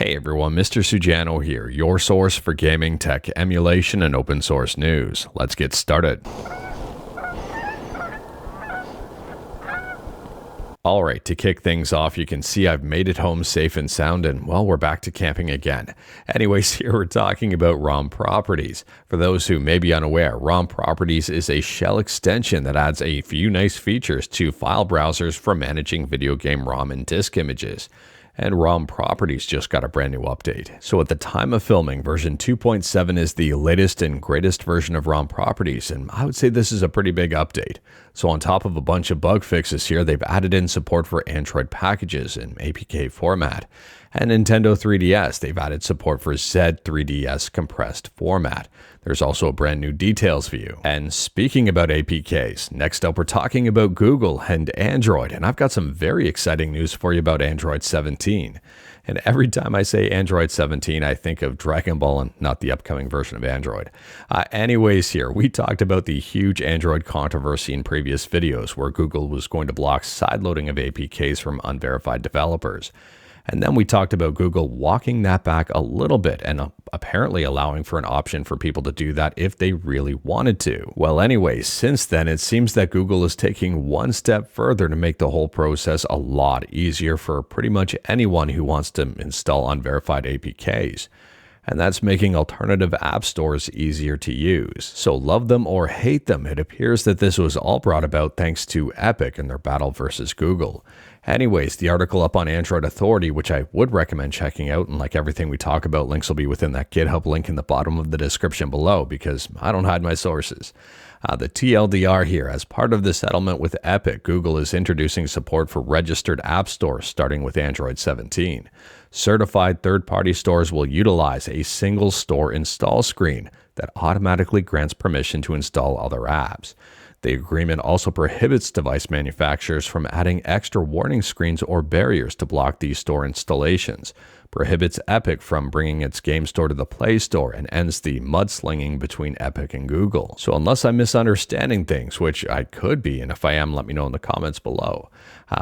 Hey everyone, Mr. Sujano here, your source for gaming, tech, emulation, and open source news. Let's get started. Alright, to kick things off, you can see I've made it home safe and sound, and well, we're back to camping again. Anyways, here we're talking about ROM Properties. For those who may be unaware, ROM Properties is a shell extension that adds a few nice features to file browsers for managing video game ROM and disk images. And ROM Properties just got a brand new update. So at the time of filming, version 2.7 is the latest and greatest version of ROM Properties, and I would say this is a pretty big update. So on top of a bunch of bug fixes here, they've added in support for Android packages in APK format. And Nintendo 3DS, they've added support for Z3DS compressed format. There's also a brand new details view. And speaking about APKs, next up we're talking about Google and Android, and I've got some very exciting news for you about Android 17. And every time I say Android 17, I think of Dragon Ball and not the upcoming version of Android. Anyways, here, we talked about the huge Android controversy in previous videos where Google was going to block sideloading of APKs from unverified developers. And then we talked about Google walking that back a little bit and apparently allowing for an option for people to do that if they really wanted to. Well, anyways, since then, it seems that Google is taking one step further to make the whole process a lot easier for pretty much anyone who wants to install unverified APKs. And that's making alternative app stores easier to use. So love them or hate them, it appears that this was all brought about thanks to Epic and their battle versus Google. Anyways, the article up on Android Authority, which I would recommend checking out, and like everything we talk about, links will be within that GitHub link in the bottom of the description below because I don't hide my sources. The TLDR here, as part of the settlement with Epic, Google is introducing support for registered app stores starting with Android 17. Certified third-party stores will utilize a single store install screen that automatically grants permission to install other apps. The agreement also prohibits device manufacturers from adding extra warning screens or barriers to block these store installations, prohibits Epic from bringing its game store to the Play Store, and ends the mudslinging between Epic and Google. So unless I'm misunderstanding things, which I could be, and if I am, let me know in the comments below.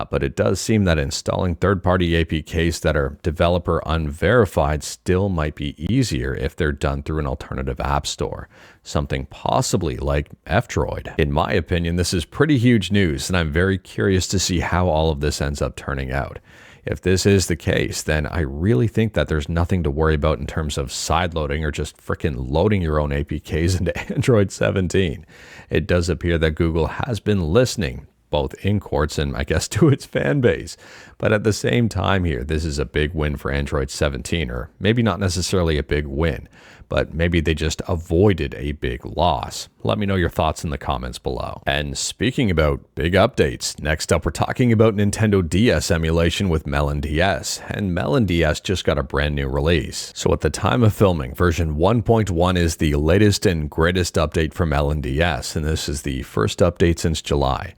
But it does seem that installing third-party APKs that are developer unverified still might be easier if they're done through an alternative app store, something possibly like F-Droid. In my opinion, this is pretty huge news, and I'm very curious to see how all of this ends up turning out. If this is the case, then I really think that there's nothing to worry about in terms of sideloading or just frickin' loading your own APKs into Android 17. It does appear that Google has been listening, both in courts and I guess to its fan base. But at the same time here, this is a big win for Android 17, or maybe not necessarily a big win, but maybe they just avoided a big loss. Let me know your thoughts in the comments below. And speaking about big updates, next up we're talking about Nintendo DS emulation with MelonDS, and MelonDS just got a brand new release. So at the time of filming, version 1.1 is the latest and greatest update for MelonDS, and this is the first update since July.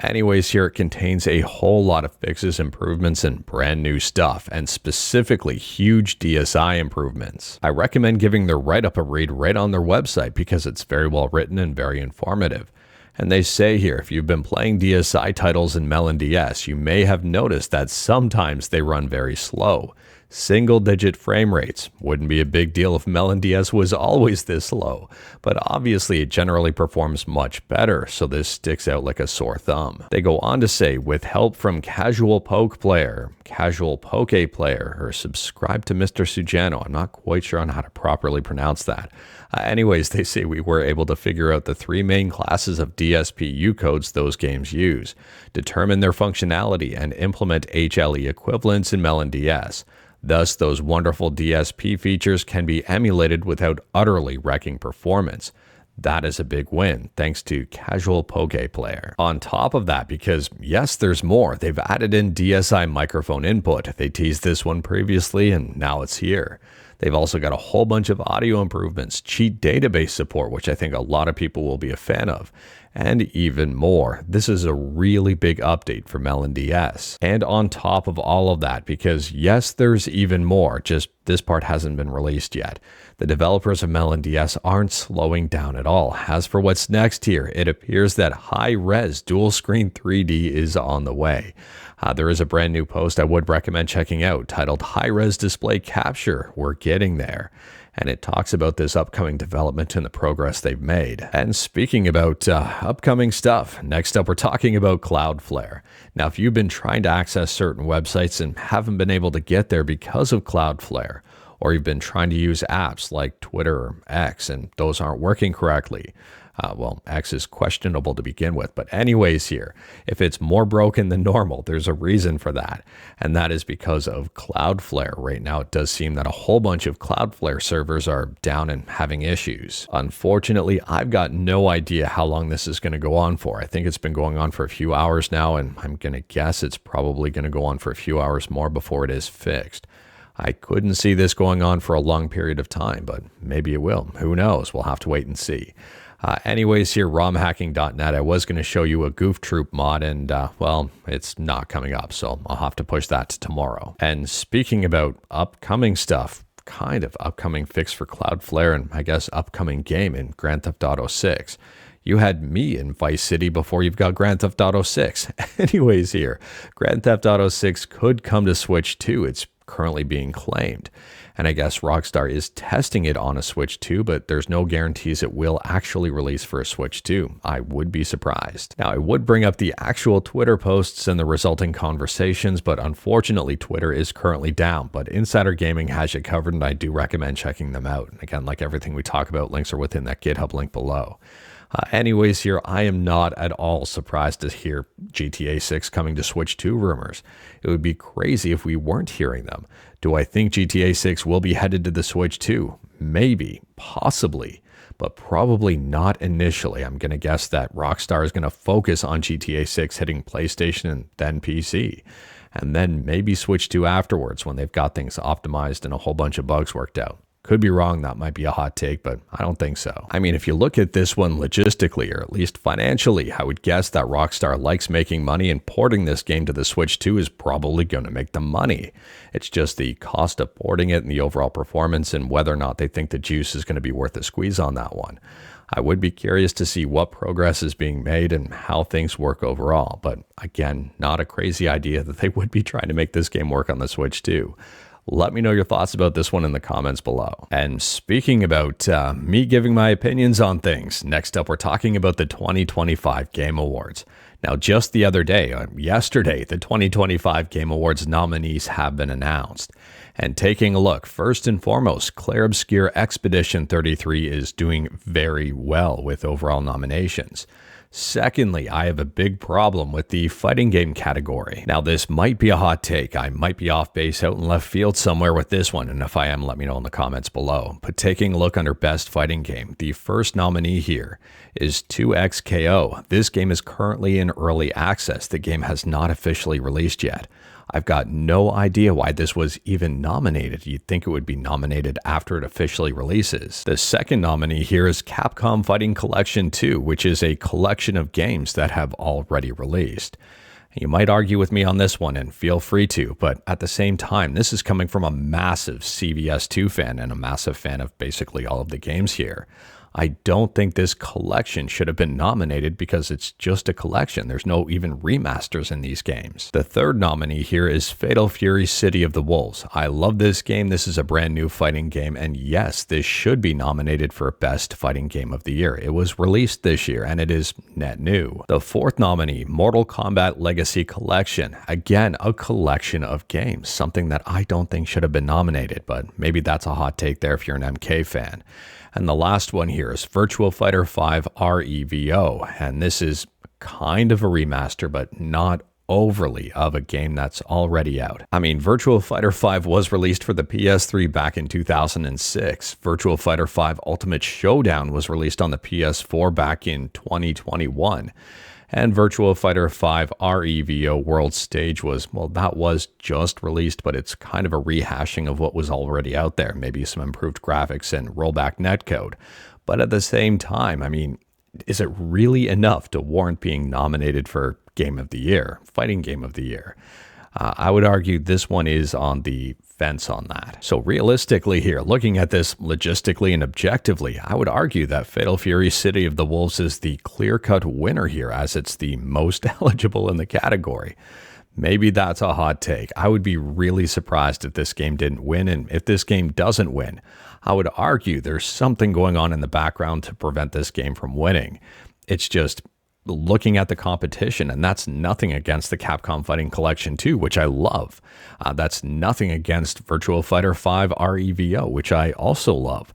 Anyways, here it contains a whole lot of fixes, improvements, and brand new stuff, and specifically huge DSI improvements. I recommend giving their write-up a read right on their website because it's very well written and very informative. And they say here, if you've been playing DSI titles in MelonDS, you may have noticed that sometimes they run very slow. Single-digit frame rates. Wouldn't be a big deal if MelonDS was always this low, but obviously it generally performs much better, so this sticks out like a sore thumb. They go on to say, with help from Casual Poke Player, or subscribe to Mr. Sujano. I'm not quite sure on how to properly pronounce that. Anyways, they say we were able to figure out the three main classes of DSP codes those games use, determine their functionality, and implement HLE equivalents in MelonDS. Thus, those wonderful DSP features can be emulated without utterly wrecking performance. That is a big win, thanks to Casual Poke Player. On top of that, because yes, there's more, they've added in DSI microphone input. They teased this one previously, and now it's here. They've also got a whole bunch of audio improvements, cheat database support, which I think a lot of people will be a fan of, and even more. This is a really big update for MelonDS. And on top of all of that, because yes, there's even more, just this part hasn't been released yet. The developers of MelonDS aren't slowing down at all. As for what's next here, it appears that high-res dual-screen 3D is on the way. There is a brand new post I would recommend checking out titled High-Res Display Capture. We're getting there. And it talks about this upcoming development and the progress they've made. And speaking about upcoming stuff, next up we're talking about Cloudflare. Now, if you've been trying to access certain websites and haven't been able to get there because of Cloudflare, or you've been trying to use apps like Twitter or X and those aren't working correctly, well, X is questionable to begin with. But anyways here, if it's more broken than normal, there's a reason for that. And that is because of Cloudflare. Right now, it does seem that a whole bunch of Cloudflare servers are down and having issues. Unfortunately, I've got no idea how long this is going to go on for. I think it's been going on for a few hours now, and I'm going to guess it's probably going to go on for a few hours more before it is fixed. I couldn't see this going on for a long period of time, but maybe it will. Who knows? We'll have to wait and see. Anyways, here, romhacking.net, I was going to show you a Goof Troop mod, and, well, it's not coming up, so I'll have to push that to tomorrow. And speaking about upcoming stuff, kind of upcoming fix for Cloudflare and, I guess, upcoming game in Grand Theft Auto 6. You had me in Vice City before you've got Grand Theft Auto 6. Anyways, here, Grand Theft Auto 6 could come to Switch 2. It's currently being claimed. And I guess Rockstar is testing it on a Switch 2, but there's no guarantees it will actually release for a Switch 2. I would be surprised. Now, I would bring up the actual Twitter posts and the resulting conversations, but unfortunately, Twitter is currently down. But Insider Gaming has you covered, and I do recommend checking them out. And again, like everything we talk about, links are within that GitHub link below. Anyways, here, I am not at all surprised to hear GTA 6 coming to Switch 2 rumors. It would be crazy if we weren't hearing them. Do I think GTA 6 will be headed to the Switch 2? Maybe, possibly, but probably not initially. I'm going to guess that Rockstar is going to focus on GTA 6 hitting PlayStation and then PC, and then maybe Switch 2 afterwards when they've got things optimized and a whole bunch of bugs worked out. Could be wrong, that might be a hot take, but I don't think so. I mean, if you look at this one logistically, or at least financially, I would guess that Rockstar likes making money, and porting this game to the Switch 2 is probably going to make them money. It's just the cost of porting it and the overall performance and whether or not they think the juice is going to be worth a squeeze on that one. I would be curious to see what progress is being made and how things work overall, but again, not a crazy idea that they would be trying to make this game work on the Switch 2. Let me know your thoughts about this one in the comments below. And speaking about me giving my opinions on things, next up we're talking about the 2025 Game Awards. Now, just the other day, yesterday, the 2025 Game Awards nominees have been announced. And taking a look, first and foremost, Clair Obscur Expedition 33 is doing very well with overall nominations. Secondly, I have a big problem with the fighting game category. Now, this might be a hot take. I might be off base out in left field somewhere with this one, and if I am, let me know in the comments below. But taking a look under Best Fighting Game, the first nominee here is 2XKO. This game is currently in early access. The game has not officially released yet. I've got no idea why this was even nominated. You'd think it would be nominated after it officially releases. The second nominee here is Capcom Fighting Collection 2, which is a collection of games that have already released. You might argue with me on this one, and feel free to, but at the same time, this is coming from a massive CVS2 fan and a massive fan of basically all of the games here. I don't think this collection should have been nominated because it's just a collection. There's no even remasters in these games. The third nominee here is Fatal Fury City of the Wolves. I love this game. This is a brand new fighting game, and yes, this should be nominated for Best Fighting Game of the Year. It was released this year, and it is net new. The fourth nominee, Mortal Kombat Legacy Collection. Again, a collection of games, something that I don't think should have been nominated, but maybe that's a hot take there if you're an MK fan. And the last one here is Virtua Fighter 5 REVO, and this is kind of a remaster, but not overly of a game that's already out. I mean, Virtua Fighter 5 was released for the PS3 back in 2006. Virtua Fighter 5 Ultimate Showdown was released on the PS4 back in 2021. And Virtua Fighter 5 REVO World Stage was, well, that was just released, but it's kind of a rehashing of what was already out there. Maybe some improved graphics and rollback netcode. But at the same time, I mean, is it really enough to warrant being nominated for Game of the Year, Fighting Game of the Year? I would argue this one is on the fence on that. So realistically here, looking at this logistically and objectively, I would argue that Fatal Fury City of the Wolves is the clear-cut winner here, as it's the most eligible in the category. Maybe that's a hot take. I would be really surprised if this game didn't win, and if this game doesn't win, I would argue there's something going on in the background to prevent this game from winning. It's just looking at the competition, and that's nothing against the Capcom Fighting Collection 2, which I love. That's nothing against Virtua Fighter 5 REVO, which I also love.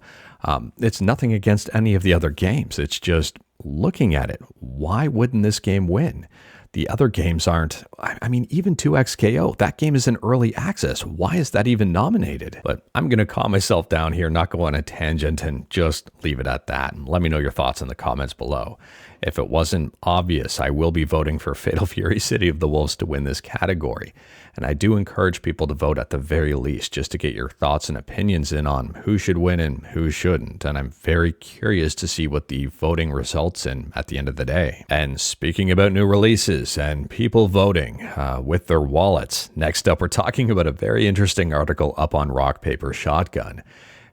It's nothing against any of the other games. It's just looking at it. Why wouldn't this game win? The other games aren't. I mean, even 2XKO, that game is in early access. Why is that even nominated? But I'm going to calm myself down here, not go on a tangent, and just leave it at that. And let me know your thoughts in the comments below. If it wasn't obvious, I will be voting for Fatal Fury City of the Wolves to win this category. And I do encourage people to vote at the very least, just to get your thoughts and opinions in on who should win and who shouldn't. And I'm very curious to see what the voting results in at the end of the day. And speaking about new releases and people voting with their wallets, next up we're talking about a very interesting article up on Rock Paper Shotgun.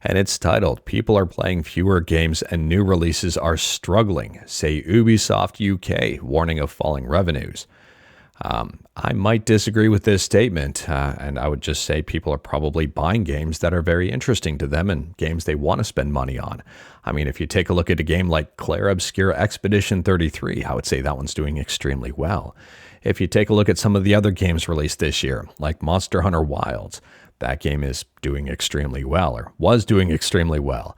And it's titled, "People are playing fewer games and new releases are struggling, say Ubisoft UK, warning of falling revenues." I might disagree with this statement, and I would just say people are probably buying games that are very interesting to them and games they want to spend money on. I mean, if you take a look at a game like Clair Obscur Expedition 33, I would say that one's doing extremely well. If you take a look at some of the other games released this year, like Monster Hunter Wilds, that game is doing extremely well, or was doing extremely well.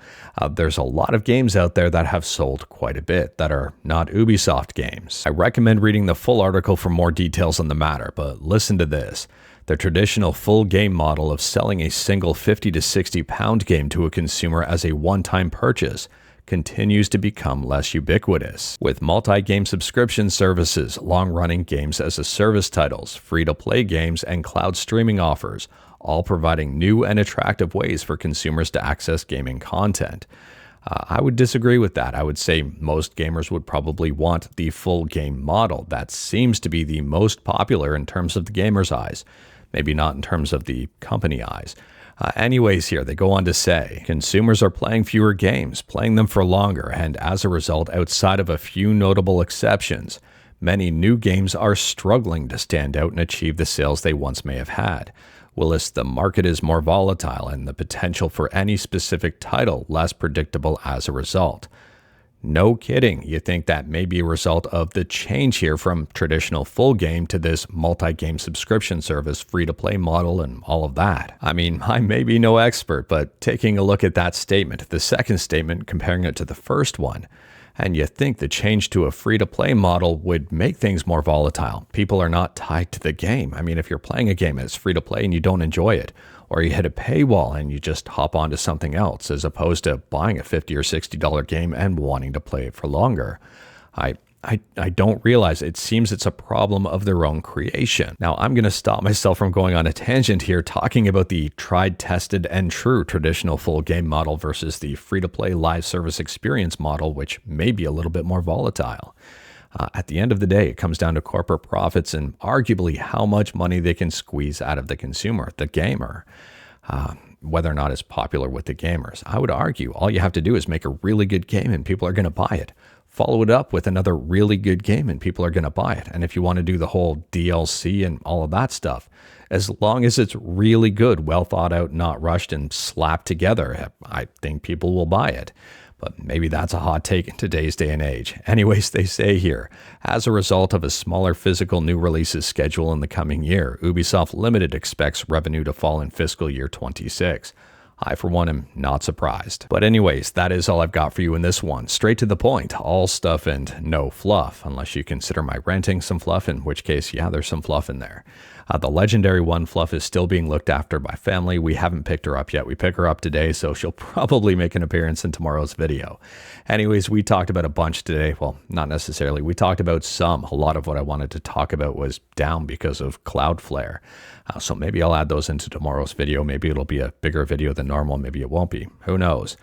There's a lot of games out there that have sold quite a bit that are not Ubisoft games. I recommend reading the full article for more details on the matter, but listen to this. The traditional full game model of selling a single 50 to 60 pound game to a consumer as a one-time purchase continues to become less ubiquitous. With multi-game subscription services, long-running games as a service titles, free-to-play games, and cloud streaming offers, all providing new and attractive ways for consumers to access gaming content. I would disagree with that. I would say most gamers would probably want the full game model. That seems to be the most popular in terms of the gamer's eyes, maybe not in terms of the company eyes. Anyways, here they go on to say, consumers are playing fewer games, playing them for longer, and as a result, outside of a few notable exceptions, many new games are struggling to stand out and achieve the sales they once may have had. Whilst the market is more volatile and the potential for any specific title less predictable as a result. No kidding, you think that may be a result of the change here from traditional full game to this multi-game subscription service, free-to-play model and all of that. I mean, I may be no expert, but taking a look at that statement, the second statement, comparing it to the first one, and you think the change to a free-to-play model would make things more volatile. People are not tied to the game. I mean, if you're playing a game and it's free-to-play and you don't enjoy it, or you hit a paywall and you just hop onto something else, as opposed to buying a $50 or $60 game and wanting to play it for longer. I don't realize it seems it's a problem of their own creation. Now, I'm going to stop myself from going on a tangent here talking about the tried, tested, and true traditional full game model versus the free-to-play live service experience model, which may be a little bit more volatile. At the end of the day, it comes down to corporate profits and arguably how much money they can squeeze out of the consumer, the gamer, whether or not it's popular with the gamers. I would argue all you have to do is make a really good game and people are going to buy it. Follow it up with another really good game and people are going to buy it. And if you want to do the whole DLC and all of that stuff, as long as it's really good, well thought out, not rushed and slapped together, I think people will buy it. But maybe that's a hot take in today's day and age. Anyways, they say here, as a result of a smaller physical new releases schedule in the coming year, Ubisoft Limited expects revenue to fall in fiscal year 26. I, for one, am not surprised. But anyways, that is all I've got for you in this one. Straight to the point, all stuff and no fluff, unless you consider my ranting some fluff, in which case, yeah, there's some fluff in there. The legendary one, Fluff, is still being looked after by family. We haven't picked her up yet. We pick her up today, so she'll probably make an appearance in tomorrow's video. Anyways, we talked about a bunch today. Well, not necessarily. We talked about some. A lot of what I wanted to talk about was down because of Cloudflare. So maybe I'll add those into tomorrow's video. Maybe it'll be a bigger video than normal. Maybe it won't be. Who knows?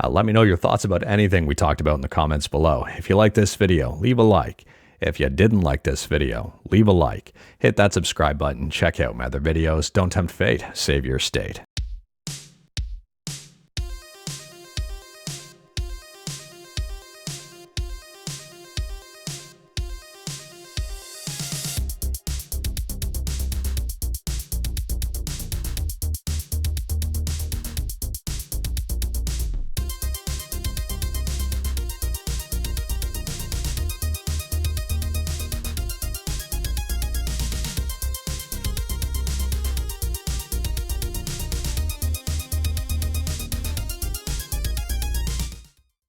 Let me know your thoughts about anything we talked about in the comments below. If you like this video, leave a like. If you didn't like this video, leave a like. Hit that subscribe button. Check out my other videos. Don't tempt fate. Save your state.